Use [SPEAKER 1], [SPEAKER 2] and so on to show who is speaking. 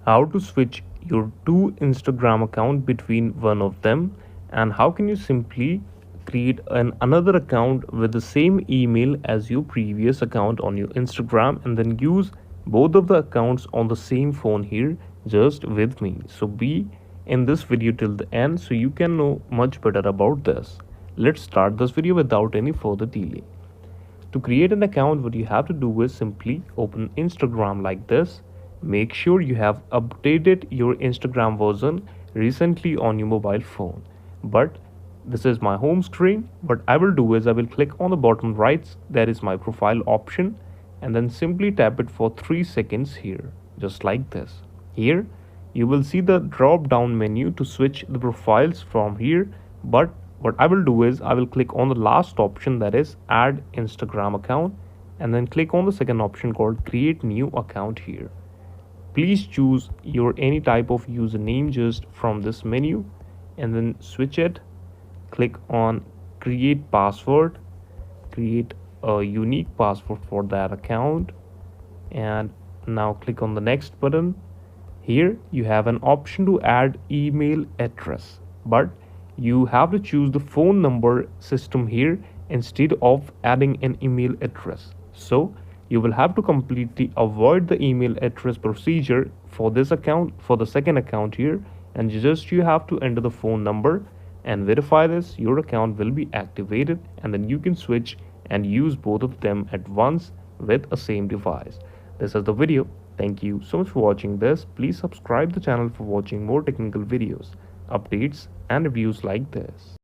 [SPEAKER 1] how to switch your two Instagram account between one of them, and how can you simply create another account with the same email as your previous account on your Instagram and then use both of the accounts on the same phone here just with me. So be in this video till the end so you can know much better about this. Let's start this video without any further delay. To create an account, what you have to do is simply open Instagram like this. Make sure you have updated your Instagram version recently on your mobile phone. But this is my home screen. What I will do is I will click on the bottom right, that is my profile option, and then simply tap it for 3 seconds here, just like this. Here you will see the drop down menu to switch the profiles from here, but what I will do is I will click on the last option, that is add Instagram account, and then click on the second option called create new account here. Please choose your any type of username just from this menu and then switch it. Click on create password, create a unique password for that account, and now click on the next button. Here you have an option to add email address, but you have to choose the phone number system here instead of adding an email address. So you will have to completely avoid the email address procedure for this account, for the second account here, and you have to enter the phone number and verify this. Your account will be activated and then you can switch and use both of them at once with a same device. This is the video. Thank you so much for watching this. Please subscribe the channel for watching more technical videos, updates and reviews like this.